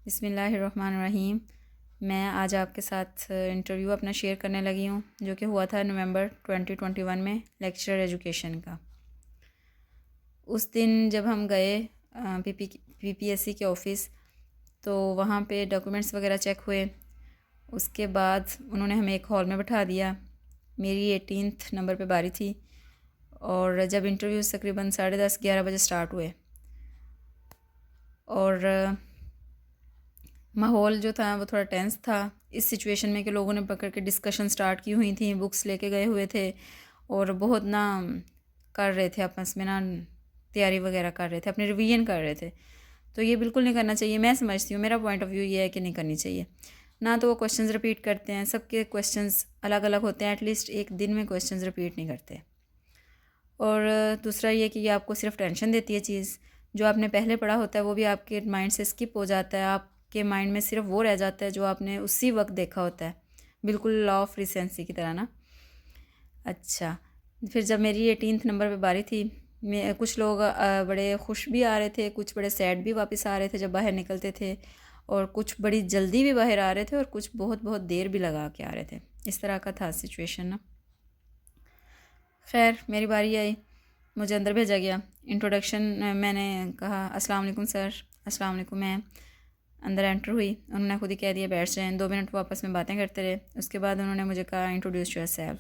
बिस्मिल्लाहिर्रहमानिर्रहीम। मैं आज आपके साथ इंटरव्यू अपना शेयर करने लगी हूँ जो कि हुआ था नवंबर 2021 में लेक्चरर एजुकेशन का। उस दिन जब हम गए पीपीएससी के ऑफ़िस, तो वहाँ पे डॉक्यूमेंट्स वगैरह चेक हुए। उसके बाद उन्होंने हमें एक हॉल में बैठा दिया। मेरी 18th नंबर पे बारी थी और जब इंटरव्यू तकरीबन 10:30-11 बजे स्टार्ट हुए और माहौल जो था वो थोड़ा टेंस था इस सिचुएशन में कि लोगों ने पकड़ के डिस्कशन स्टार्ट की हुई थी, बुक्स लेके गए हुए थे और बहुत ना कर रहे थे आपस में ना तैयारी वगैरह कर रहे थे, अपनी रिवीजन कर रहे थे। तो ये बिल्कुल नहीं करना चाहिए। मैं समझती हूँ, मेरा पॉइंट ऑफ व्यू ये है कि नहीं करनी चाहिए। ना तो वो क्वेश्चंस रिपीट करते हैं, सबके क्वेश्चंस अलग अलग होते हैं, एटलीस्ट एक दिन में क्वेश्चंस रिपीट नहीं करते। और दूसरा ये कि ये आपको सिर्फ टेंशन देती है चीज़। जो आपने पहले पढ़ा होता है वो भी आपके माइंड से स्किप हो जाता है, आपके माइंड में सिर्फ वो रह जाता है जो आपने उसी वक्त देखा होता है, बिल्कुल लॉ ऑफ रिसेंसी की तरह ना। अच्छा, फिर जब मेरी 18th नंबर पे बारी थी, मैं कुछ लोग बड़े खुश भी आ रहे थे, कुछ बड़े सैड भी वापस आ रहे थे जब बाहर निकलते थे, और कुछ बड़ी जल्दी भी बाहर आ रहे थे और कुछ बहुत बहुत देर भी लगा के आ रहे थे। इस तरह का था सिचुएशन ना। खैर मेरी बारी आई, मुझे अंदर भेजा गया। इंट्रोडक्शन मैंने कहा अस्सलाम वालेकुम सर, अस्सलाम वालेकुम। मैं अंदर एंटर हुई, उन्होंने खुद ही कह दिया बैठ जाएं। 2 मिनट वो आपस में बातें करते रहे। उसके बाद उन्होंने मुझे कहा इंट्रोड्यूस योर सेल्फ।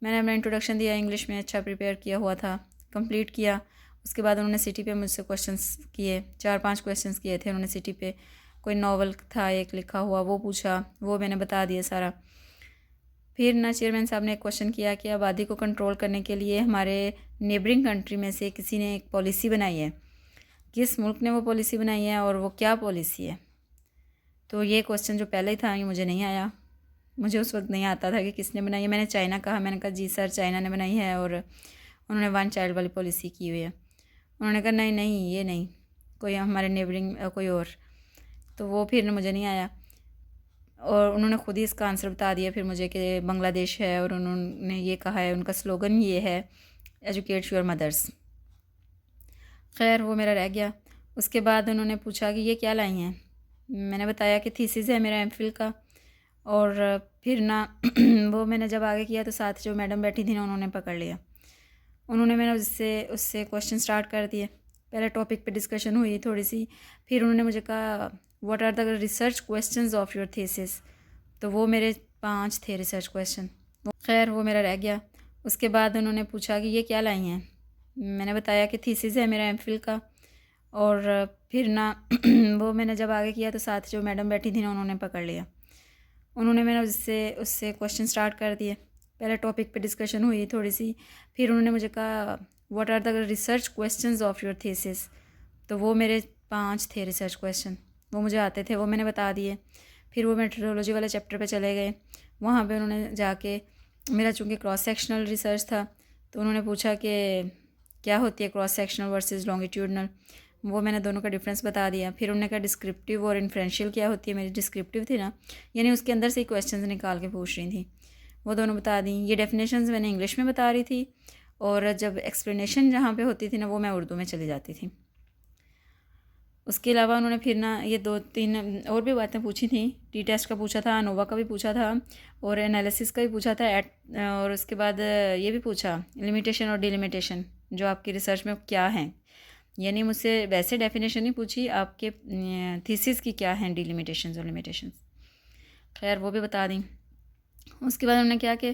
मैंने अपना इंट्रोडक्शन दिया, इंग्लिश में अच्छा प्रिपेयर किया हुआ था, कंप्लीट किया। उसके बाद उन्होंने सिटी पे मुझसे क्वेश्चंस किए, 4-5 क्वेश्चंस किए थे उन्होंने सिटी पे। कोई नावल था एक लिखा हुआ, वो पूछा, वो मैंने बता दिया सारा। फिर ना चेयरमैन साहब ने एक क्वेश्चन किया कि आबादी को कंट्रोल करने के लिए हमारे नेबरिंग कंट्री में से किसी ने एक पॉलिसी बनाई है, किस मुल्क ने वो पॉलिसी बनाई है और वो क्या पॉलिसी है। तो ये क्वेश्चन जो पहले ही था ये मुझे नहीं आया, मुझे उस वक्त नहीं आता था कि किसने बनाई है। मैंने चाइना कहा, मैंने कहा जी सर चाइना ने बनाई है और उन्होंने 1 चाइल्ड वाली पॉलिसी की हुई है। उन्होंने कहा नहीं नहीं ये नहीं, कोई हमारे नेबरिंग कोई और। तो वो फिर मुझे नहीं आया और उन्होंने ख़ुद ही इसका आंसर बता दिया फिर मुझे कि बांग्लादेश है, और उन्होंने ये कहा है, उनका स्लोगन ये है एजुकेट योर मदर्स। खैर वो मेरा रह गया। उसके बाद उन्होंने पूछा कि ये क्या लाई हैं। मैंने बताया कि थीसिस है मेरा एमफिल का। और फिर ना वो मैंने जब आगे किया तो साथ जो मैडम बैठी थी ना उन्होंने पकड़ लिया। उन्होंने मैंने उससे क्वेश्चन स्टार्ट कर दिए। पहले टॉपिक पे डिस्कशन हुई थोड़ी सी, फिर उन्होंने मुझे कहा what are the research questions of your thesis. तो वो मेरे 5 थे रिसर्च क्वेश्चन। खैर वो मेरा रह गया। उसके बाद उन्होंने पूछा कि ये क्या लाई हैं। मैंने बताया कि थीसिस है मेरा एमफिल का। और फिर ना वो मैंने जब आगे किया तो साथ जो मैडम बैठी थी ना उन्होंने पकड़ लिया। उन्होंने मैंने उससे क्वेश्चन स्टार्ट कर दिए। पहले टॉपिक पे डिस्कशन हुई थोड़ी सी, फिर उन्होंने मुझे कहा what are the research questions of your thesis. तो वो मेरे 5 थे रिसर्च क्वेश्चन, वो मुझे आते थे, वो मैंने बता दिए। फिर वो मेट्रोलॉजी वाले चैप्टर पे चले गए। वहाँ पे उन्होंने जाके, मेरा चूँकि क्रॉस सेक्शनल रिसर्च था, तो उन्होंने पूछा कि क्या होती है क्रॉस सेक्शनल वर्सेस लॉन्गिट्यूडनल। वो मैंने दोनों का डिफरेंस बता दिया। फिर उन्होंने कहा डिस्क्रिप्टिव और इन्फ्रेंशियल क्या होती है। मेरी डिस्क्रिप्टिव थी ना, यानी उसके अंदर से ही क्वेश्चन निकाल के पूछ रही थी, वो दोनों बता दी। ये डेफिनेशंस मैंने इंग्लिश में बता रही थी और जब एक्सप्लेनेशन जहाँ पे होती थी ना वो मैं उर्दू में चली जाती थी। उसके अलावा उन्होंने फिर ना ये 2-3 और भी बातें पूछी थी। टी टेस्ट का पूछा था, अनोवा का भी पूछा था और एनालिसिस का भी पूछा था और उसके बाद ये भी पूछा लिमिटेशन और डिलिमिटेशन जो आपकी रिसर्च में क्या हैं। यानी मुझसे वैसे डेफिनेशन नहीं पूछी, आपके थीसिस की क्या हैं डिलिमिटेशंस और लिमिटेशंस। खैर वो भी बता दी। उसके बाद उन्होंने क्या कि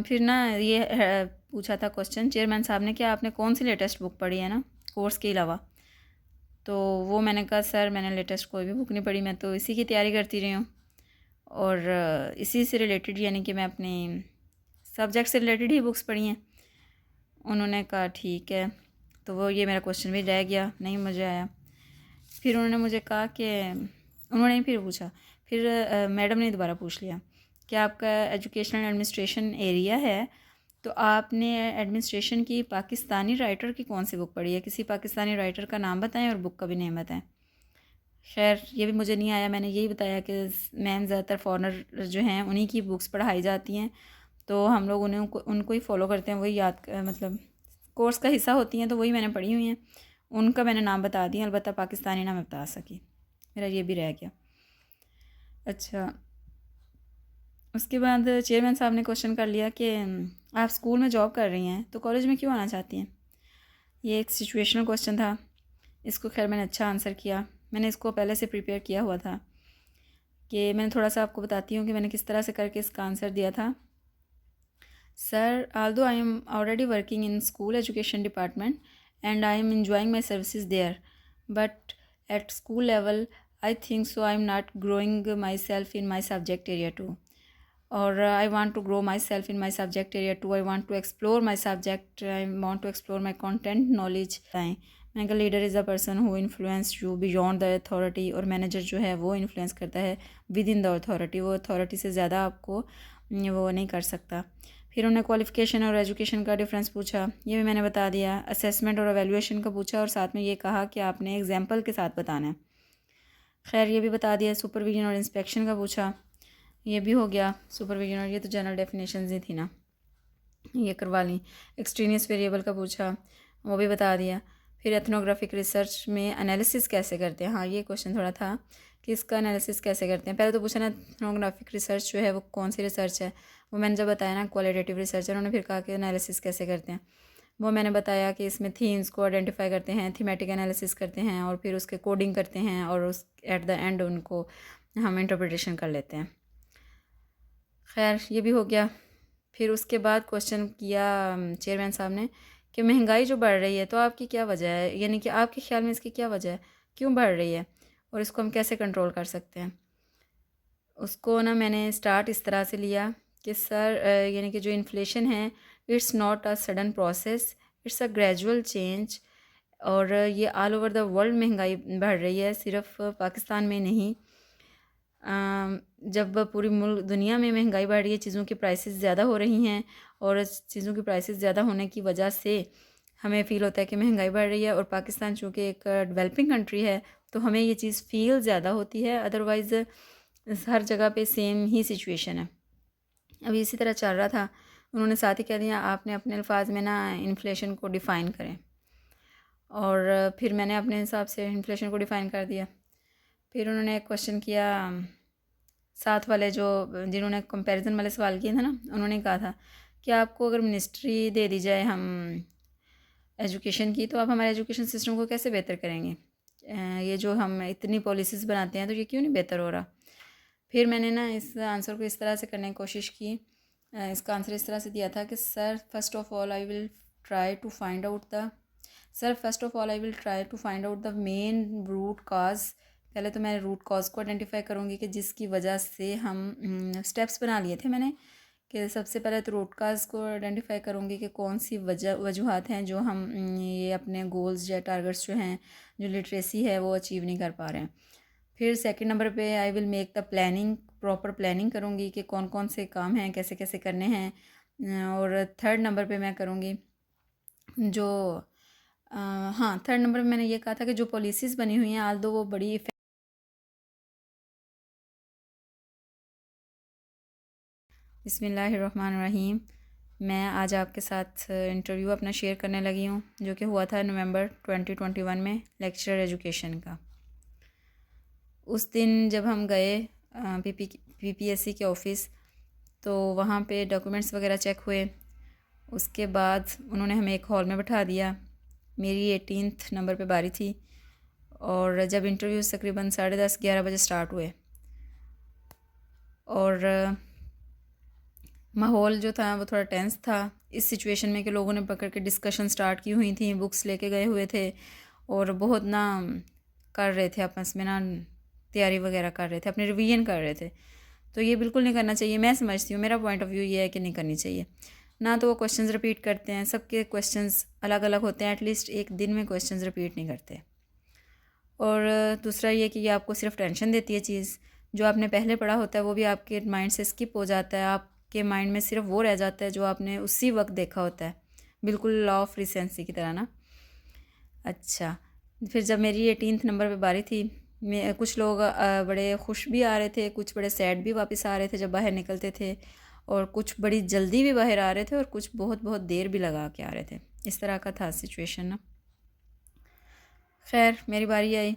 फिर ना ये पूछा था क्वेश्चन चेयरमैन साहब ने कि आपने कौन सी लेटेस्ट बुक पढ़ी है ना कोर्स के अलावा। तो वो मैंने कहा सर मैंने लेटेस्ट कोई भी बुक नहीं पढ़ी, मैं तो इसी की तैयारी करती रही हूँ और इसी से रिलेटेड, यानी कि मैं अपने सब्जेक्ट से रिलेटेड ही बुक्स पढ़ी हैं। उन्होंने कहा ठीक है। तो वो ये मेरा क्वेश्चन भी रह गया, नहीं मुझे आया। फिर उन्होंने मुझे कहा कि उन्होंने फिर पूछा, फिर मैडम ने दोबारा पूछ लिया कि आपका एजुकेशनल एडमिनिस्ट्रेशन एरिया है, तो आपने एडमिनिस्ट्रेशन की पाकिस्तानी राइटर की कौन सी बुक पढ़ी है, किसी पाकिस्तानी राइटर का नाम बताएं और बुक का भी नेम बताएं। खैर ये भी मुझे नहीं आया। मैंने यही बताया कि मैम ज़्यादातर फॉरेनर जो हैं उन्हीं की बुक्स पढ़ाई जाती हैं, तो हम लोग उनको ही फॉलो करते हैं, वही याद मतलब कोर्स का हिस्सा होती हैं, तो वही मैंने पढ़ी हुई हैं। उनका मैंने नाम बता दिया, अलबत्ता पाकिस्तानी नाम बता सकी। मेरा ये भी रह गया। अच्छा, उसके बाद चेयरमैन साहब ने क्वेश्चन कर लिया कि आप स्कूल में जॉब कर रही हैं तो कॉलेज में क्यों आना चाहती हैं। ये एक सिचुएशनल क्वेश्चन था। इसको खैर मैंने अच्छा आंसर किया। मैंने इसको पहले से प्रिपेयर किया हुआ था कि मैंने थोड़ा सा आपको बताती हूँ कि मैंने किस तरह से करके इसका आंसर दिया था। Sir, although I am already working in school education department and I am enjoying my services there, but at school level I think so I am not growing myself in my subject area too, or I want to grow myself in my subject area too. I want to explore my subject. I want to explore my content knowledge. मैंने कहा leader is a person who influence you beyond the authority, और manager जो है वो influence करता है within the authority. वो authority से ज़्यादा आपको वो नहीं कर सकता। फिर उन्होंने क्वालिफ़िकेशन और एजुकेशन का डिफरेंस पूछा, ये भी मैंने बता दिया। असेसमेंट और एवेल्यूएशन का पूछा और साथ में ये कहा कि आपने एग्जाम्पल के साथ बताना है। खैर ये भी बता दिया। सुपरविजन और इंस्पेक्शन का पूछा, ये भी हो गया। सुपरविजन और ये तो जनरल डेफिनेशन ही थी ना, ये करवा ली। एक्सट्रेनियस वेरिएबल का पूछा, वो भी बता दिया। फिर एथनोग्राफिक रिसर्च में एनालिसिस कैसे करते हैं, हाँ ये क्वेश्चन थोड़ा था कि इसका एनालिसिस कैसे करते हैं। पहले तो पूछा ना एथनोग्राफिक रिसर्च जो है वो कौन सी रिसर्च है, वो मैंने जब बताया ना क्वालिटेटिव रिसर्च है। उन्होंने फिर कहा कि एनालिसिस कैसे करते हैं, वो मैंने बताया कि इसमें थीम्स को आइडेंटिफाई करते हैं, थीमेटिक एनालिसिस करते हैं और फिर उसके कोडिंग करते हैं और उस एट द एंड उनको हम इंटरप्रिटेशन कर लेते हैं। खैर ये भी हो गया। फिर उसके बाद क्वेश्चन किया चेयरमैन साहब ने कि महंगाई जो बढ़ रही है तो आपकी क्या वजह है, यानी कि आपके ख्याल में इसकी क्या वजह है, क्यों बढ़ रही है और इसको हम कैसे कंट्रोल कर सकते हैं। उसको ना मैंने स्टार्ट इस तरह से लिया कि सर यानी कि जो इन्फ्लेशन है it's not a sudden process, it's a gradual change, और ये ऑल ओवर द वर्ल्ड महंगाई बढ़ रही है, सिर्फ पाकिस्तान में नहीं। जब पूरी मुल्क दुनिया में महंगाई बढ़ रही है, चीज़ों की प्राइसेस ज़्यादा हो रही हैं और चीज़ों की प्राइसेस ज़्यादा होने की वजह से हमें फ़ील होता है कि महंगाई बढ़ रही है। और पाकिस्तान चूँकि एक डेवलपिंग कंट्री है तो हमें ये चीज़ फ़ील ज़्यादा होती है, अदरवाइज़ हर जगह पे सेम ही सिचुएशन है। अभी इसी तरह चल रहा था। उन्होंने साथ ही कह दिया आपने अपने अल्फाज में ना इन्फ्लेशन को डिफ़ाइन करें, और फिर मैंने अपने हिसाब से इन्फ्लेशन को डिफ़ाइन कर दिया। फिर उन्होंने एक क्वेश्चन किया, साथ वाले जो जिन्होंने कंपैरिजन वाले सवाल किए थे ना, उन्होंने कहा था कि आपको अगर मिनिस्ट्री दे दी जाए हम एजुकेशन की तो आप हमारे एजुकेशन सिस्टम को कैसे बेहतर करेंगे। ये जो हम इतनी पॉलिसीज़ बनाते हैं तो ये क्यों नहीं बेहतर हो रहा। फिर मैंने ना इस आंसर को इस तरह से करने की कोशिश की, इसका आंसर इस तरह से दिया था कि sir first of all I will try to find out the main root cause. पहले तो मैं रूट कॉज को आइडेंटिफाई करूँगी कि जिसकी वजह से हम स्टेप्स बना लिए थे मैंने कि सबसे पहले तो रूट काज को आइडेंटिफाई करूँगी कि कौन सी वजूहत हैं जो हम ये अपने गोल्स या टारगेट्स जो हैं, जो लिटरेसी है वो अचीव नहीं कर पा रहे हैं। फिर सेकंड नंबर पे I will make the planning, proper planning करूँगी कि कौन कौन से काम हैं, कैसे कैसे करने हैं। और थर्ड नंबर पे मैं करूँगी जो हाँ थर्ड नंबर पे मैंने ये कहा था कि जो पॉलिसीज़ बनी हुई हैं आल दो वो बड़ी बिस्मिल्लाहिर्रहमानिर्रहीम। मैं आज आपके साथ इंटरव्यू अपना शेयर करने लगी हूँ जो कि हुआ था नवंबर 2021 में लेक्चरर एजुकेशन का। उस दिन जब हम गए पीपीएससी के ऑफ़िस तो वहाँ पे डॉक्यूमेंट्स वगैरह चेक हुए। उसके बाद उन्होंने हमें एक हॉल में बैठा दिया। मेरी 18th नंबर पे बारी थी और जब इंटरव्यू तकरीबन 10:30-11 बजे स्टार्ट हुए और माहौल जो था वो थोड़ा टेंस था इस सिचुएशन में कि लोगों ने पकड़ के डिस्कशन स्टार्ट की हुई थी, बुक्स लेके गए हुए थे और बहुत ना कर रहे थे आपस में ना तैयारी वगैरह कर रहे थे, अपने रिवीजन कर रहे थे। तो ये बिल्कुल नहीं करना चाहिए, मैं समझती हूँ, मेरा पॉइंट ऑफ व्यू ये है कि नहीं करनी चाहिए। ना तो वो क्वेश्चंस रिपीट करते हैं, सबके क्वेश्चंस अलग अलग होते हैं, एटलीस्ट एक दिन में क्वेश्चंस रिपीट नहीं करते। और दूसरा ये कि ये आपको सिर्फ टेंशन देती है चीज़, जो आपने पहले पढ़ा होता है वो भी आपके माइंड से स्किप हो जाता है, आपके माइंड में सिर्फ वो रह जाता है जो आपने उसी वक्त देखा होता है, बिल्कुल लॉ ऑफ रिसेंसी की तरह ना। अच्छा, फिर जब मेरी 18th नंबर पे बारी थी, मैं कुछ लोग बड़े खुश भी आ रहे थे, कुछ बड़े सैड भी वापस आ रहे थे जब बाहर निकलते थे, और कुछ बड़ी जल्दी भी बाहर आ रहे थे और कुछ बहुत बहुत देर भी लगा के आ रहे थे। इस तरह का था सिचुएशन ना। खैर मेरी बारी आई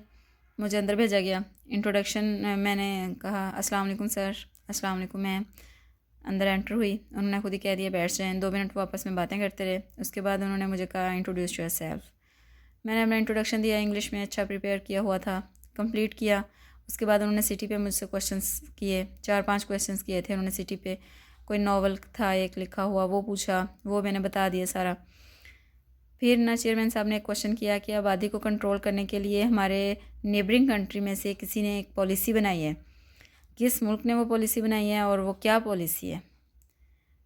मुझे अंदर भेजा गया। इंट्रोडक्शन मैंने कहा अस्सलाम वालेकुम सर, अस्सलाम वालेकुम। मैं अंदर एंटर हुई, उन्होंने खुद ही कह दिया बैठ जाएं। 2 मिनट वो आपस में बातें करते रहे। उसके बाद उन्होंने मुझे कहा इंट्रोड्यूस योरसेल्फ। मैंने अपना इंट्रोडक्शन दिया, इंग्लिश में अच्छा प्रिपेयर किया हुआ था, कंप्लीट किया। उसके बाद उन्होंने सिटी पे मुझसे क्वेश्चंस किए, 4-5 क्वेश्चंस किए थे उन्होंने सिटी पे। कोई नावल था एक लिखा हुआ, वो पूछा, वो मैंने बता दिया सारा। फिर ना चेयरमैन साहब ने एक क्वेश्चन किया कि आबादी को कंट्रोल करने के लिए हमारे नेबरिंग कंट्री में से किसी ने एक पॉलिसी बनाई है, किस मुल्क ने वो पॉलिसी बनाई है और वो क्या पॉलिसी है।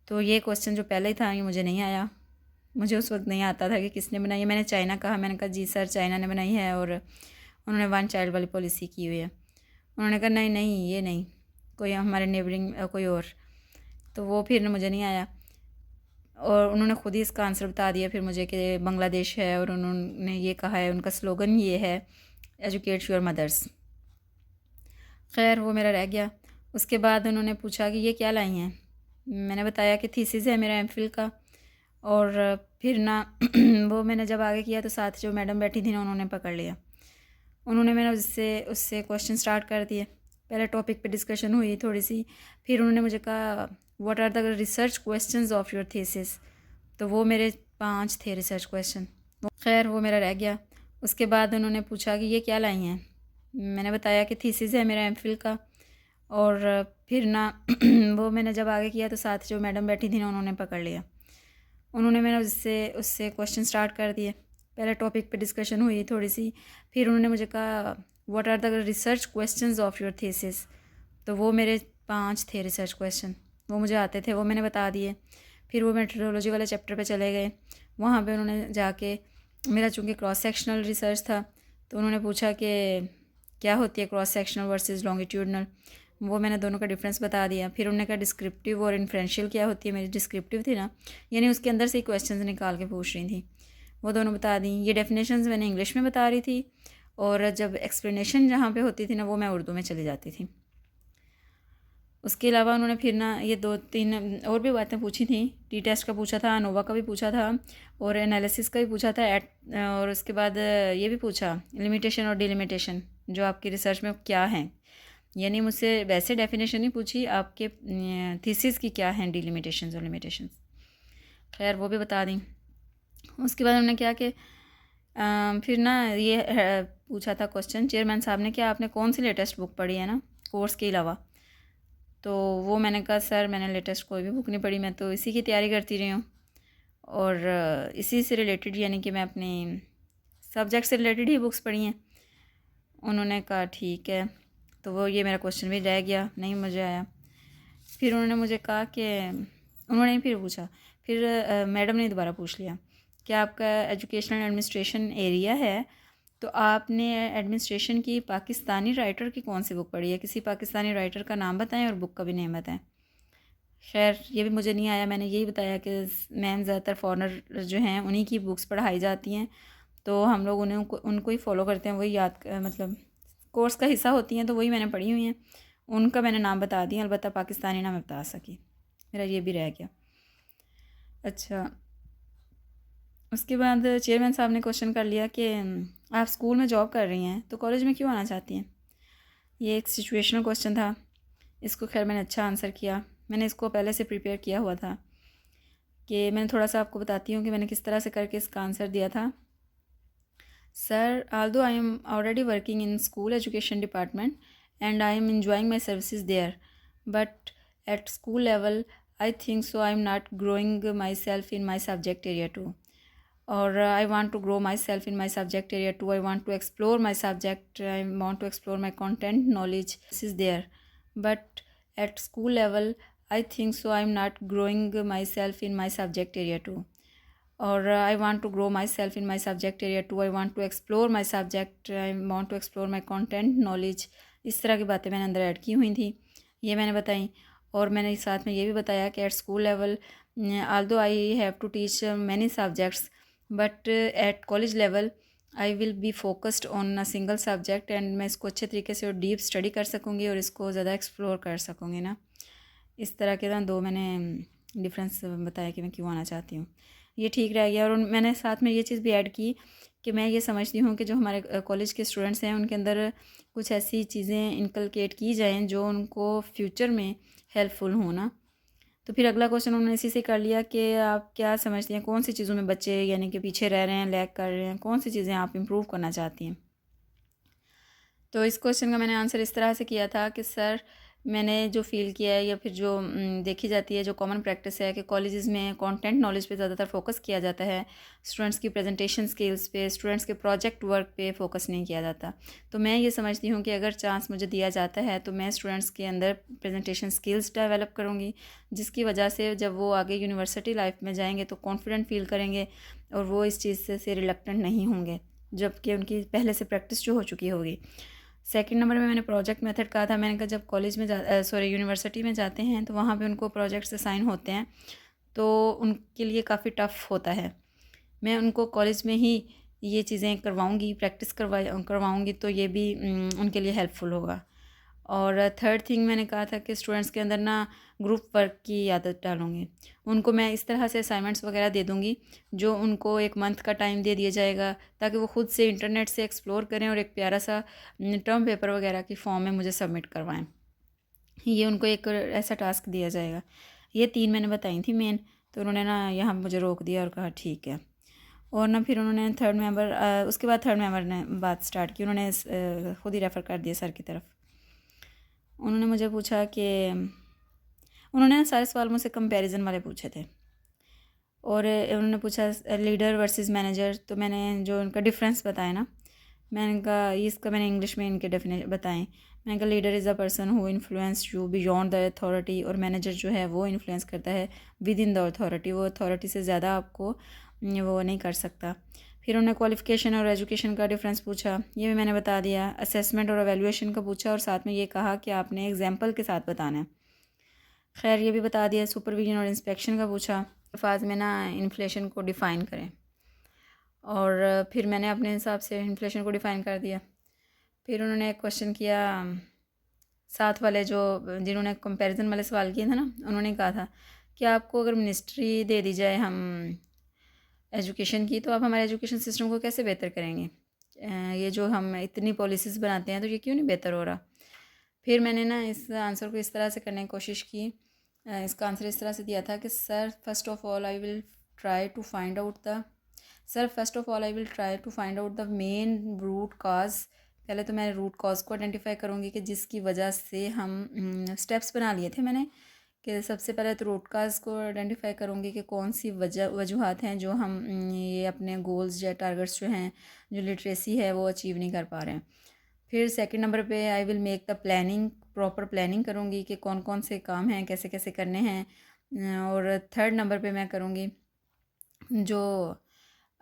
तो ये क्वेश्चन जो पहले ही था ये मुझे नहीं आया, मुझे उस वक्त नहीं आता था कि किसने बनाई है। मैंने चाइना कहा, मैंने कहा जी सर चाइना ने बनाई है और उन्होंने 1 चाइल्ड वाली पॉलिसी की हुई है। उन्होंने कहा नहीं नहीं ये नहीं, कोई हमारे नेबरिंग कोई और। तो वो फिर मुझे नहीं आया और उन्होंने ख़ुद ही इसका आंसर बता दिया फिर मुझे कि बांग्लादेश है और उन्होंने ये कहा है, उनका स्लोगन ये है एजुकेट योर मदर्स। खैर वो मेरा रह गया। उसके बाद उन्होंने पूछा कि ये क्या लाई हैं। मैंने बताया कि थीसिस है मेरा एमफिल का। और फिर ना वो मैंने जब आगे किया तो साथ जो मैडम बैठी थी ना उन्होंने पकड़ लिया। उन्होंने मैंने उससे क्वेश्चन स्टार्ट कर दिए। पहले टॉपिक पे डिस्कशन हुई थोड़ी सी, फिर उन्होंने मुझे कहा what are the research questions of your thesis. तो वो मेरे 5 थे रिसर्च क्वेश्चन। खैर वो मेरा रह गया। उसके बाद उन्होंने पूछा कि ये क्या लाई हैं। मैंने बताया कि थीसिस है मेरा एमफिल का। और फिर ना वो मैंने जब आगे किया तो साथ जो मैडम बैठी थी ना उन्होंने पकड़ लिया। उन्होंने मैंने उससे क्वेश्चन स्टार्ट कर दिए। पहले टॉपिक पे डिस्कशन हुई थोड़ी सी, फिर उन्होंने मुझे कहा what are the research questions of your thesis. तो वो मेरे 5 थे रिसर्च क्वेश्चन, वो मुझे आते थे, वो मैंने बता दिए। फिर वो मेट्रोलॉजी वाले चैप्टर पे चले गए। वहाँ पे उन्होंने जाके मेरा चूँकि क्रॉस सेक्शनल रिसर्च था तो उन्होंने पूछा कि क्या होती है क्रॉस सेक्शनल वर्सेस लॉन्गिट्यूडनल। वो मैंने दोनों का डिफरेंस बता दिया। फिर उन्होंने कहा डिस्क्रिप्टिव और इन्फ्रेंशियल क्या होती है। मेरी डिस्क्रिप्टिव थी ना, यानी उसके अंदर से ही क्वेश्चन निकाल के पूछ रही थी, वो दोनों बता दी। ये डेफिनेशंस मैंने इंग्लिश में बता रही थी और जब एक्सप्लेनेशन जहाँ पे होती थी ना वो मैं उर्दू में चली जाती थी। उसके अलावा उन्होंने फिर ना ये 2-3 और भी बातें पूछी थी। टी टेस्ट का पूछा था, अनोवा का भी पूछा था और एनालिसिस का भी पूछा था और उसके बाद ये भी पूछा लिमिटेशन और डिलिमिटेशन जो आपकी रिसर्च में क्या हैं। यानी मुझसे वैसे डेफिनेशन नहीं पूछी, आपके थीसिस की क्या हैं डिलिमिटेशंस और लिमिटेशंस। खैर वो भी बता दी। उसके बाद उन्होंने क्या कि फिर ना ये पूछा था क्वेश्चन चेयरमैन साहब ने कि आपने कौन सी लेटेस्ट बुक पढ़ी है ना कोर्स के अलावा। तो वो मैंने कहा सर मैंने लेटेस्ट कोई भी बुक नहीं पढ़ी, मैं तो इसी की तैयारी करती रही हूँ और इसी से रिलेटेड यानी कि मैं अपने सब्जेक्ट से रिलेटेड ही बुक्स पढ़ी हैं। उन्होंने कहा ठीक है। तो वो ये मेरा क्वेश्चन भी रह गया, नहीं मुझे आया। फिर उन्होंने मुझे कहा कि उन्होंने फिर पूछा, फिर मैडम ने दोबारा पूछ लिया कि आपका एजुकेशनल एडमिनिस्ट्रेशन एरिया है तो आपने एडमिनिस्ट्रेशन की पाकिस्तानी राइटर की कौन सी बुक पढ़ी है, किसी पाकिस्तानी राइटर का नाम बताएं और बुक का भी नेम बताएं। खैर ये भी मुझे नहीं आया। मैंने यही बताया कि मैम ज़्यादातर फॉरेनर जो हैं उन्हीं की बुक्स पढ़ाई जाती हैं तो हम लोग उनको ही फॉलो करते हैं, वही याद मतलब कोर्स का हिस्सा होती हैं तो वही मैंने पढ़ी हुई हैं। उनका मैंने नाम बता दिया, अलबत्ता पाकिस्तानी नाम बता सकी। मेरा ये भी रह गया। अच्छा उसके बाद चेयरमैन साहब ने क्वेश्चन कर लिया कि आप स्कूल में जॉब कर रही हैं तो कॉलेज में क्यों आना चाहती हैं। ये एक सिचुएशनल क्वेश्चन था। इसको खैर मैंने अच्छा आंसर किया। मैंने इसको पहले से प्रिपेयर किया हुआ था कि मैंने थोड़ा सा आपको बताती हूँ कि मैंने किस तरह से करके इसका आंसर दिया था। Sir although I am already working in school education department and I am enjoying my services there, but at school level I think so I am not growing myself in my subject area too, or I want to grow myself in my subject area too. I want to explore my subject, I want to explore my content knowledge. This is there, but at school level I think so I am not growing myself in my subject area too, or I want to grow myself in my subject area too. I want to explore my subject, I want to explore my content knowledge. इस तरह की बातें मैंने अंदर add की हुई थी, ये मैंने बताई। और मैंने साथ में ये भी बताया कि at school level although I have to teach many subjects, but at college level I will be focused on a single subject and मैं इसको अच्छे तरीके से और डीप स्टडी कर सकूँगी और इसको ज़्यादा एक्सप्लोर कर सकूँगी ना। इस तरह के ना 2 मैंने डिफरेंस बताया कि मैं क्यों आना चाहती हूँ। ये ठीक रह गया। और मैंने साथ में ये चीज़ भी ऐड की कि मैं ये समझती हूँ कि जो हमारे कॉलेज के स्टूडेंट्स हैं उनके अंदर कुछ ऐसी चीज़ें इनकलकेट की जाएँ जो उनको फ्यूचर में हेल्पफुल हों ना। तो फिर अगला क्वेश्चन उन्होंने इसी से कर लिया कि आप क्या समझती हैं, कौन सी चीज़ों में बच्चे यानी कि पीछे रह रहे हैं, लैग कर रहे हैं, कौन सी चीज़ें आप इम्प्रूव करना चाहती हैं। तो इस क्वेश्चन का मैंने आंसर इस तरह से किया था कि सर मैंने जो फ़ील किया है या फिर जो देखी जाती है, जो कॉमन प्रैक्टिस है कि कॉलेजेस में कंटेंट नॉलेज पे ज़्यादातर फोकस किया जाता है, स्टूडेंट्स की प्रेजेंटेशन स्किल्स पे, स्टूडेंट्स के प्रोजेक्ट वर्क पे फोकस नहीं किया जाता। तो मैं ये समझती हूँ कि अगर चांस मुझे दिया जाता है तो मैं स्टूडेंट्स के अंदर प्रेजेंटेशन स्किल्स डेवलप करूँगी, जिसकी वजह से जब वो आगे यूनिवर्सिटी लाइफ में जाएंगे तो कॉन्फिडेंट फील करेंगे और वो इस चीज़ से रिलक्टेंट नहीं होंगे, जबकि उनकी पहले से प्रैक्टिस जो हो चुकी होगी। सेकंड नंबर में मैंने प्रोजेक्ट मेथड कहा था। मैंने कहा जब कॉलेज में यूनिवर्सिटी में जाते हैं तो वहाँ पे उनको प्रोजेक्ट्स असाइन होते हैं, तो उनके लिए काफ़ी टफ़ होता है। मैं उनको कॉलेज में ही ये चीज़ें करवाऊँगी, प्रैक्टिस करवाऊँगी, तो ये भी उनके लिए हेल्पफुल होगा। और थर्ड थिंग मैंने कहा था कि स्टूडेंट्स के अंदर ना ग्रुप वर्क की आदत डालूँगी। उनको मैं इस तरह से असाइनमेंट्स वगैरह दे दूँगी जो उनको 1 मंथ का टाइम दे दिया जाएगा, ताकि वो खुद से इंटरनेट से एक्सप्लोर करें और एक प्यारा सा टर्म पेपर वगैरह की फॉर्म में मुझे सबमिट करवाएँ। ये उनको एक ऐसा टास्क दिया जाएगा। ये 3 मैंने बताई थी मेन। तो उन्होंने ना यहाँ मुझे रोक दिया और कहा ठीक है। और ना फिर उन्होंने उसके बाद थर्ड मेंबर ने बात स्टार्ट की। उन्होंने खुद ही रेफ़र कर दिया सर की तरफ। उन्होंने मुझे पूछा कि उन्होंने ना सारे सवाल मुझसे कंपैरिजन वाले पूछे थे, और उन्होंने पूछा लीडर वर्सेस मैनेजर। तो मैंने जो उनका डिफरेंस बताया ना, मैंने कहा इसका मैंने इंग्लिश में इनके डेफिनेशन बताएं। मैंने कहा leader is a person who influence you beyond the authority, और मैनेजर जो है वो इन्फ्लुएंस करता है विद इन द अथॉरिटी, वो अथॉरिटी से ज़्यादा आपको वो नहीं कर सकता। फिर उन्होंने क्वालिफ़िकेशन और एजुकेशन का डिफरेंस पूछा, ये भी मैंने बता दिया। असेसमेंट और एवेल्यूएशन का पूछा और साथ में ये कहा कि आपने एग्जाम्पल के साथ बताना है। खैर ये भी बता दिया। सुपरविजन और इंस्पेक्शन का पूछा, अल्फाज में ना इन्फ्लेशन को डिफ़ाइन करें, और फिर मैंने अपने हिसाब से इन्फ्लेशन को डिफ़ाइन कर दिया। फिर उन्होंने एक क्वेश्चन किया, साथ वाले जो जिन्होंने कंपैरिजन वाले सवाल किए थे ना, उन्होंने कहा था कि आपको अगर मिनिस्ट्री दे दी जाए हम एजुकेशन की, तो आप हमारे एजुकेशन सिस्टम को कैसे बेहतर करेंगे। ये जो हम इतनी पॉलिसीज़ बनाते हैं तो ये क्यों नहीं बेहतर हो रहा। फिर मैंने ना इस आंसर को इस तरह से करने की कोशिश की। इसका आंसर इस तरह से दिया था कि first of all I will try to find out the main root cause. पहले तो मैं रूट कॉज को आइडेंटिफाई करूँगी कि जिसकी वजह से हम स्टेप्स बना लिए थे मैंने, कि सबसे पहले तो रूट काज को आइडेंटिफाई करूँगी कि कौन सी वजूहत हैं जो हम ये अपने गोल्स या टारगेट्स जो हैं, जो लिटरेसी है वो अचीव नहीं कर पा रहे हैं। फिर सेकंड नंबर पे I will make the planning, proper planning करूँगी कि कौन कौन से काम हैं, कैसे कैसे करने हैं। और थर्ड नंबर पे मैं करूँगी जो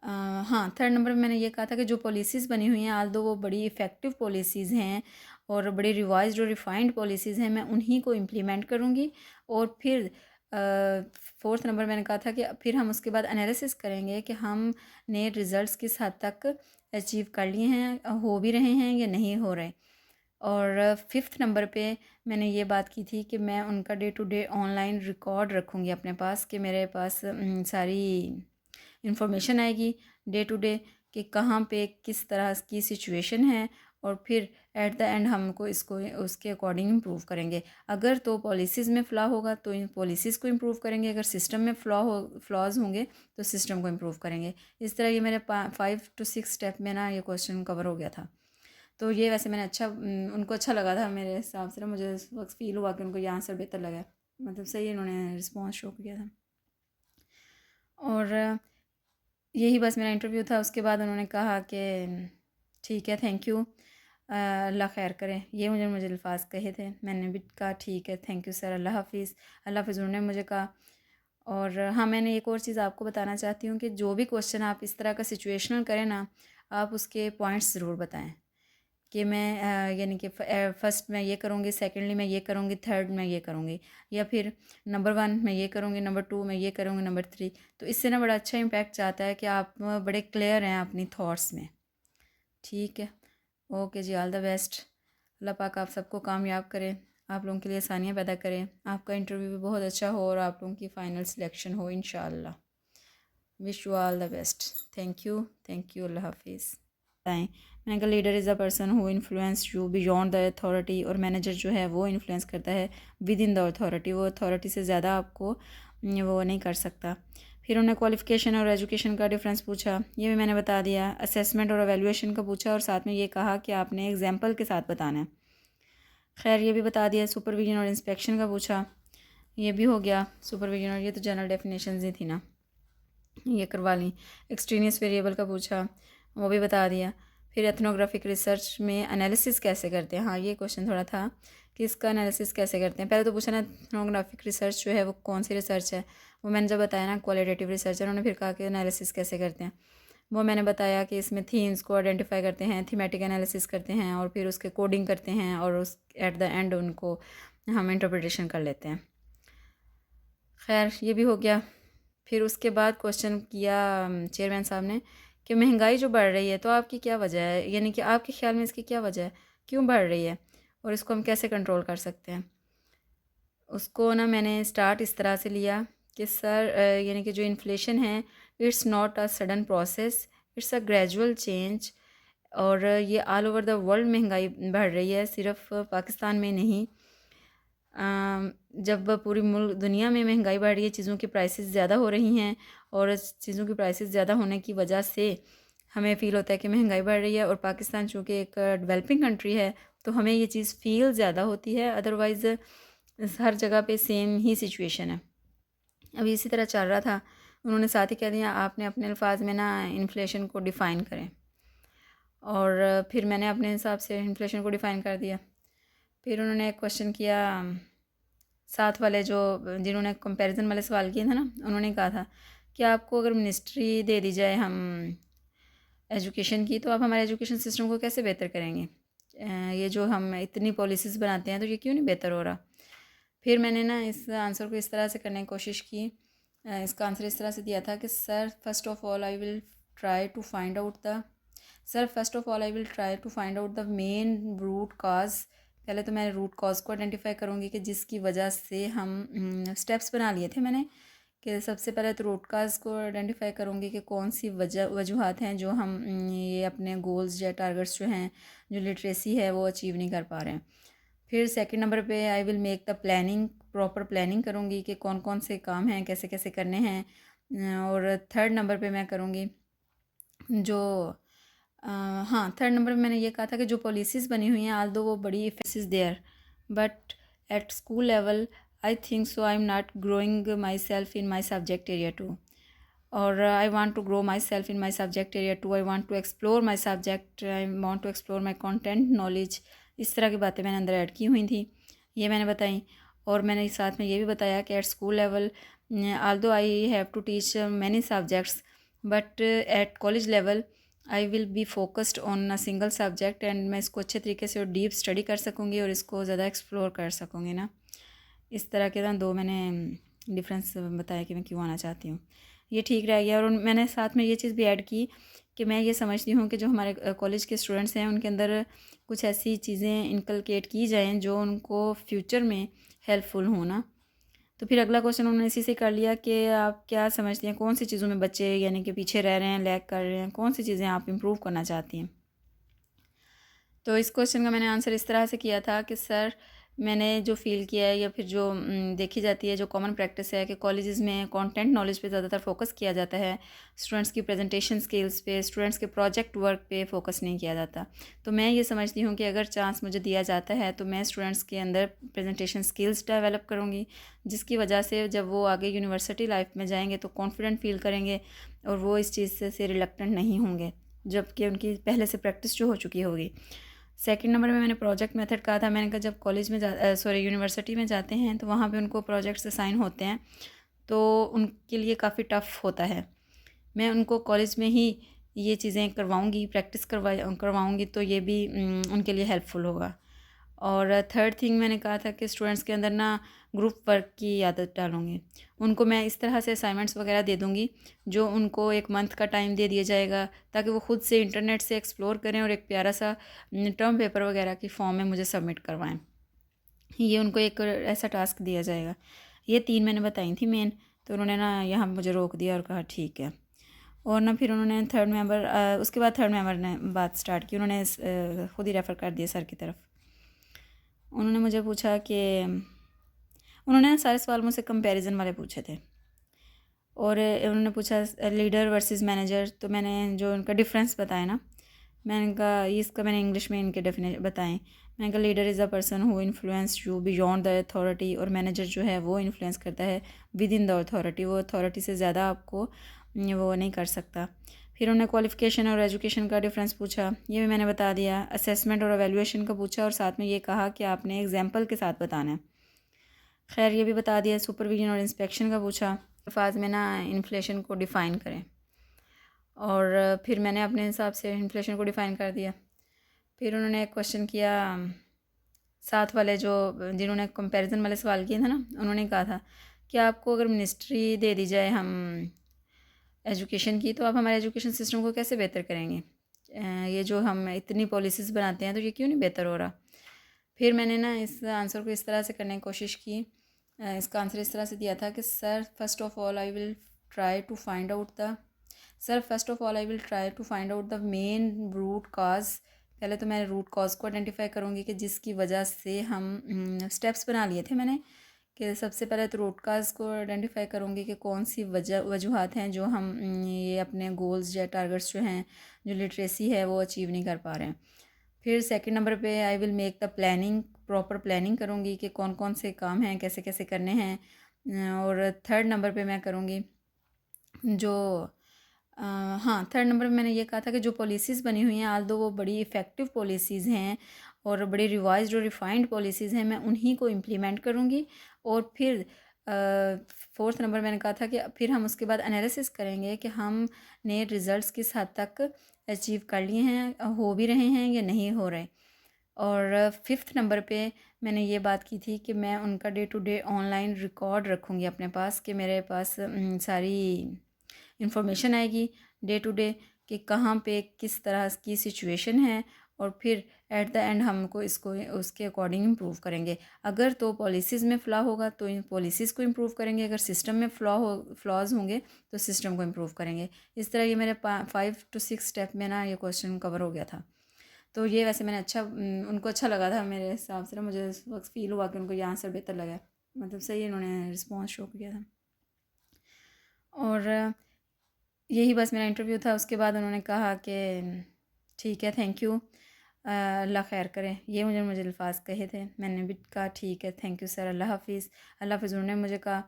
हाँ, थर्ड नंबर पे मैंने ये कहा था कि जो पॉलिसीज़ बनी हुई हैं, आल्दो वो बड़ी इफ़ेक्टिव पॉलिसीज़ हैं और बड़ी रिवाइज्ड और रिफाइंड पॉलिसीज़ हैं, मैं उन्हीं को इम्प्लीमेंट करूँगी। और फिर फोर्थ नंबर मैंने कहा था कि फिर हम उसके बाद एनालिसिस करेंगे कि हमने रिज़ल्ट्स किस हद तक अचीव कर लिए हैं, हो भी रहे हैं या नहीं हो रहे। और फिफ्थ नंबर पे मैंने ये बात की थी कि मैं उनका day to day online record रखूँगी अपने पास, कि मेरे पास सारी इंफॉर्मेशन आएगी डे टू डे कि कहाँ पे किस तरह की सिचुएशन है, और फिर एट द एंड हमको इसको उसके अकॉर्डिंग इम्प्रूव करेंगे। अगर तो पॉलिसीज़ में फ़्लॉ होगा तो इन पॉलिसीज़ को इम्प्रूव करेंगे, अगर सिस्टम में फ्लॉज होंगे तो सिस्टम को इम्प्रूव करेंगे। इस तरह ये मेरे 5 to 6 स्टेप में ना ये क्वेश्चन कवर हो गया था। तो ये वैसे मैंने उनको अच्छा लगा था मेरे हिसाब से ना, मुझे उस वक्त फ़ील हुआ कि उनको ये आंसर बेहतर लगा, मतलब सही इन्होंने रिस्पॉन्स शो किया था। और यही बस मेरा इंटरव्यू था। उसके बाद उन्होंने कहा कि ठीक है, थैंक यू, अल्लाह खैर करे। ये मुझे अल्फाज कहे थे। मैंने भी कहा ठीक है, थैंक यू सर, अल्लाह हाफिज़। अल्लाह हाफिज़ उन्होंने मुझे कहा। और हाँ, मैंने एक और चीज़ आपको बताना चाहती हूँ कि जो भी क्वेश्चन आप इस तरह का सिचुएशनल करें ना, आप उसके पॉइंट्स ज़रूर बताएं कि मैं यानी कि फ़र्स्ट मैं ये करूँगी, सेकेंडली मैं ये करूँगी, थर्ड मैं ये करूँगी, या फिर नंबर 1 मैं ये करूँगी, नंबर 2 मैं ये करूँगी, नंबर 3। तो इससे ना बड़ा अच्छा इम्पैक्ट जाता है कि आप बड़े क्लियर हैं अपनी थॉट्स में। ठीक है, okay ji, all the best. Allah पाक आप सबको कामयाब करें, आप लोगों के लिए आसानियाँ पैदा करें, आपका इंटरव्यू भी बहुत अच्छा हो और आप लोगों की फ़ाइनल सिलेक्शन हो इंशाअल्लाह। Wish you all the best. Thank you, Allah हाफिज़। बताएं। मैंने कहा leader is a person who influence you beyond the authority, और मैनेजर जो है वो इन्फ्लुएंस करता है विद इन द अथॉरिटी, वो अथॉरिटी से ज़्यादा आपको वो नहीं कर सकता। फिर उन्होंने क्वालिफ़िकेशन और एजुकेशन का डिफरेंस पूछा, ये भी मैंने बता दिया। असेसमेंट और एवेलुएशन का पूछा और साथ में ये कहा कि आपने एग्जाम्पल के साथ बताना है। खैर ये भी बता दिया। सुपरविजन और इंस्पेक्शन का पूछा, ये भी हो गया। सुपरविजन और ये तो जनरल डेफिनेशन ही थी ना, ये करवा ली। एक्सट्रेनियस वेरिएबल का पूछा, वो भी बता दिया। फिर एथनोग्राफिक रिसर्च में एनालिसिस कैसे करते हैं, हाँ ये क्वेश्चन थोड़ा था कि इसका एनालिसिस कैसे करते हैं। पहले तो पूछा ना एथनोग्राफिक रिसर्च जो है वो कौन सी रिसर्च है, वो मैंने जब बताया ना क्वालिटेटिव रिसर्च, उन्होंने फिर कहा कि एनालिसिस कैसे करते हैं। वो मैंने बताया कि इसमें थीम्स को आइडेंटिफाई करते हैं, थीमेटिक एनालिसिस करते हैं और फिर उसके कोडिंग करते हैं और उस एट द एंड उनको हम इंटरप्रिटेशन कर लेते हैं। खैर ये भी हो गया। फिर उसके बाद क्वेश्चन किया चेयरमैन साहब ने कि महंगाई जो बढ़ रही है तो आपकी क्या वजह है, यानी कि आपके ख्याल में इसकी क्या वजह है, क्यों बढ़ रही है और इसको हम कैसे कंट्रोल कर सकते हैं। उसको ना मैंने स्टार्ट इस तरह से लिया कि सर यानी कि जो इन्फ्लेशन है it's not a sudden process, it's a gradual change, और ये ऑल ओवर द वर्ल्ड महंगाई बढ़ रही है, सिर्फ पाकिस्तान में नहीं। जब पूरी मुल्क दुनिया में महंगाई बढ़ रही है, चीज़ों की प्राइसेस ज़्यादा हो रही हैं और चीज़ों की प्राइसेस ज़्यादा होने की वजह से हमें फ़ील होता है कि महंगाई बढ़ रही है। और पाकिस्तान चूँकि एक डेवलपिंग कंट्री है तो हमें ये चीज़ फ़ील ज़्यादा होती है, अदरवाइज़ हर जगह पे सेम ही सिचुएशन है। अभी इसी तरह चल रहा था। उन्होंने साथ ही कह दिया आपने अपने अल्फाज में ना इन्फ्लेशन को डिफ़ाइन करें, और फिर मैंने अपने हिसाब से इन्फ्लेशन को डिफ़ाइन कर दिया। फिर उन्होंने एक क्वेश्चन किया, साथ वाले जो जिन्होंने कंपैरिजन वाले सवाल किए थे ना, उन्होंने कहा था कि आपको अगर मिनिस्ट्री दे दी जाए हम एजुकेशन की, तो आप हमारे एजुकेशन सिस्टम को कैसे बेहतर करेंगे। ये जो हम इतनी पॉलिसीज़ बनाते हैं तो ये क्यों नहीं बेहतर हो रहा। फिर मैंने ना इस आंसर को इस तरह से करने की कोशिश की, इसका आंसर इस तरह से दिया था कि sir first of all I will try to find out the main root cause. पहले तो मैं रूट कॉज को आइडेंटिफाई करूँगी कि जिसकी वजह से हम स्टेप्स बना लिए थे मैंने, कि सबसे पहले तो रूट काज को आइडेंटिफाई करूँगी कि कौन सी वजूहत हैं जो हम ये अपने गोल्स या टारगेट्स जो हैं, जो लिटरेसी है वो अचीव नहीं कर पा रहे हैं। फिर सेकंड नंबर पे I will make the planning, proper planning करूँगी कि कौन कौन से काम हैं, कैसे कैसे करने हैं। और थर्ड नंबर पे मैं करूँगी जो हाँ थर्ड नंबर पे मैंने ये कहा था कि जो पॉलिसीज़ बनी हुई हैं आल दो वो बड़ी effective there, but at school level I think so I am not growing myself in my subject area too, और I want to grow myself in my subject area too, I want to explore my subject, I want to explore my content knowledge. इस तरह की बातें मैंने अंदर add की हुई थी, ये मैंने बताई। और मैंने इस साथ में ये भी बताया कि at school level although I have to teach many subjects, but at college level I will be focused on a single subject, and मैं इसको अच्छे तरीके से और डीप स्टडी कर सकूँगी और इसको ज़्यादा एक्सप्लोर कर सकूँगी ना। इस तरह के ना दो मैंने डिफरेंस बताया कि मैं क्यों आना चाहती हूँ, ये ठीक रह गया। और मैंने साथ में ये चीज़ भी ऐड की कि मैं ये समझती हूँ कि जो हमारे कॉलेज के स्टूडेंट्स हैं उनके अंदर कुछ ऐसी चीज़ें इनकलकेट की जाएँ जो उनको फ्यूचर में हेल्पफुल हों ना। तो फिर अगला क्वेश्चन उन्होंने इसी से कर लिया कि आप क्या समझती हैं कौन सी चीज़ों में बच्चे यानी कि पीछे रह रहे हैं, लैग कर रहे हैं, कौन सी चीज़ें आप इम्प्रूव करना चाहती हैं। तो इस क्वेश्चन का मैंने आंसर इस तरह से किया था कि सर मैंने जो फ़ील किया है या फिर जो देखी जाती है, जो कॉमन प्रैक्टिस है कि कॉलेजेस में कंटेंट नॉलेज पे ज़्यादातर फोकस किया जाता है, स्टूडेंट्स की प्रेजेंटेशन स्किल्स पे, स्टूडेंट्स के प्रोजेक्ट वर्क पे फोकस नहीं किया जाता। तो मैं ये समझती हूँ कि अगर चांस मुझे दिया जाता है तो मैं स्टूडेंट्स के अंदर प्रेजेंटेशन स्किल्स डेवलप करूँगी, जिसकी वजह से जब वो आगे यूनिवर्सिटी लाइफ में जाएंगे तो कॉन्फिडेंट फील करेंगे और वो इस चीज़ से रिलक्टेंट नहीं होंगे, जबकि उनकी पहले से प्रैक्टिस जो हो चुकी होगी। सेकंड नंबर में मैंने प्रोजेक्ट मेथड कहा था। मैंने कहा जब कॉलेज में यूनिवर्सिटी में जाते हैं तो वहाँ पे उनको प्रोजेक्ट्स असाइन होते हैं तो उनके लिए काफ़ी टफ़ होता है। मैं उनको कॉलेज में ही ये चीज़ें करवाऊँगी, प्रैक्टिस करवाऊँगी तो ये भी उनके लिए हेल्पफुल होगा। और थर्ड थिंग मैंने कहा था कि स्टूडेंट्स के अंदर ना ग्रुप वर्क की आदत डालूँगी। उनको मैं इस तरह से असाइनमेंट्स वगैरह दे दूँगी जो उनको एक मंथ का टाइम दे दिया जाएगा ताकि वो ख़ुद से इंटरनेट से एक्सप्लोर करें और एक प्यारा सा टर्म पेपर वगैरह की फॉर्म में मुझे सबमिट करवाएं। ये उनको एक ऐसा टास्क दिया जाएगा। ये 3 मैंने बताई थी मेन। तो उन्होंने ना यहाँ मुझे रोक दिया और कहा ठीक है। और ना फिर उन्होंने थर्ड मेंबर उसके बाद थर्ड मेंबर ने बात स्टार्ट की। उन्होंने ख़ुद ही रेफ़र कर दिया सर की तरफ। उन्होंने मुझे पूछा कि उन्होंने सारे सवाल मुझसे कंपैरिजन वाले पूछे थे, और उन्होंने पूछा लीडर वर्सेस मैनेजर। तो मैंने जो उनका डिफरेंस बताया ना, मैंने कहा इसका मैंने इंग्लिश में इनके डेफिनेशन बताएं। मैंने कहा leader is a person who influence you beyond the authority, और मैनेजर जो है वो इन्फ्लुएंस करता है विद इन द अथॉरिटी, वो अथॉरिटी से ज़्यादा आपको वो नहीं कर सकता। फिर उन्होंने क्वालिफ़िकेशन और एजुकेशन का डिफरेंस पूछा, ये भी मैंने बता दिया। असेसमेंट और एवेलुएशन का पूछा, और साथ में ये कहा कि आपने एग्जाम्पल के साथ बताना है। खैर ये भी बता दिया। सुपरविजन और इंस्पेक्शन का पूछा, अल्फाज में ना इन्फ्लेशन को डिफ़ाइन करें, और फिर मैंने अपने हिसाब से इन्फ्लेशन को डिफ़ाइन कर दिया। फिर उन्होंने एक क्वेश्चन किया, साथ वाले जो जिन्होंने कंपैरिजन वाले सवाल किए थे ना, उन्होंने कहा था कि आपको अगर मिनिस्ट्री दे दी जाए हम एजुकेशन की, तो आप हमारे एजुकेशन सिस्टम को कैसे बेहतर करेंगे? ये जो हम इतनी पॉलिसीज़ बनाते हैं तो ये क्यों नहीं बेहतर हो रहा? फिर मैंने ना इस आंसर को इस तरह से करने की कोशिश की, इसका आंसर इस तरह से दिया था कि sir first of all I will try to find out the main root cause. पहले तो मैं रूट कॉज को आइडेंटिफाई करूँगी कि जिसकी वजह से हम स्टेप्स बना लिए थे मैंने, कि सबसे पहले तो रूट काज को आइडेंटिफाई करूँगी कि कौन सी वजूहत हैं जो हम ये अपने गोल्स या टारगेट्स जो हैं, जो लिटरेसी है वो अचीव नहीं कर पा रहे हैं। फिर सेकंड नंबर पे I will make the planning, proper planning करूँगी कि कौन कौन से काम हैं, कैसे कैसे करने हैं। और थर्ड नंबर पे मैं करूँगी जो हाँ, थर्ड नंबर में मैंने ये कहा था कि जो पॉलिसीज़ बनी हुई हैं, आल दो वो बड़ी इफ़ेक्टिव पॉलिसीज़ हैं और बड़ी रिवाइज्ड और रिफ़ाइंड पॉलिसीज़ हैं, मैं उन्हीं को इम्प्लीमेंट करूँगी। और फिर फोर्थ नंबर मैंने कहा था कि फिर हम उसके बाद एनालिसिस करेंगे कि हमने रिज़ल्ट्स किस हद तक अचीव कर लिए हैं, हो भी रहे हैं या नहीं हो रहे। और फिफ्थ नंबर पे मैंने ये बात की थी कि मैं उनका day to day online record रखूँगी अपने पास, कि मेरे पास सारी इंफॉर्मेशन आएगी डे टू डे कि कहाँ पे किस तरह की सिचुएशन है, और फिर एट द एंड हमको इसको उसके अकॉर्डिंग इम्प्रूव करेंगे। अगर तो पॉलिसीज़ में फ़्लॉ होगा तो इन पॉलिसीज़ को इम्प्रूव करेंगे, अगर सिस्टम में फ्लॉज होंगे तो सिस्टम को इम्प्रूव करेंगे। इस तरह ये मेरे 5 to 6 स्टेप में ना ये क्वेश्चन कवर हो गया था। तो ये वैसे मैंने अच्छा उनको अच्छा लगा था मेरे हिसाब से ना, मुझे इस वक्त फ़ील हुआ कि उनको ये आंसर बेहतर लगा, मतलब सही इन्होंने रिस्पॉन्स शो किया था। और यही बस मेरा इंटरव्यू था। उसके बाद उन्होंने कहा कि ठीक है, थैंक यू, अल्लाह खैर करे, ये मुझे अल्फाज कहे थे। मैंने भी कहा ठीक है, थैंक यू सर, अल्लाह हाफिज़। अल्लाह हाफिज़ उन्होंने मुझे कहा।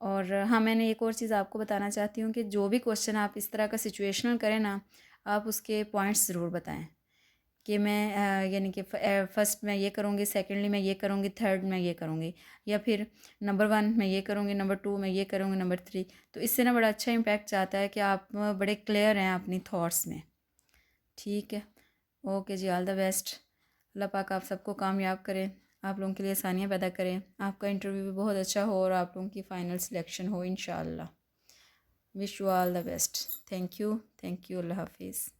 और हाँ, मैंने एक और चीज़ आपको बताना चाहती हूँ कि जो भी क्वेश्चन आप इस तरह का सिचुएशनल करें ना, आप उसके पॉइंट्स ज़रूर बताएं कि मैं यानी कि फ़र्स्ट मैं ये करूँगी, सेकेंडली मैं ये करूँगी, थर्ड मैं ये करूँगी, या फिर नंबर 1 मैं ये करूँगी, नंबर 2 मैं ये करूँगी, नंबर 3। तो इससे ना बड़ा अच्छा इम्पैक्ट आता है कि आप बड़े क्लियर हैं अपनी थॉट्स में। ठीक है, okay ji, all the best. Allah पाक आप सबको कामयाब करें, आप लोगों के लिए आसानियाँ पैदा करें, आपका इंटरव्यू भी बहुत अच्छा हो और आप लोगों की फ़ाइनल सिलेक्शन हो इंशाअल्लाह। Wish you all the best. Thank you, Allah हाफिज़।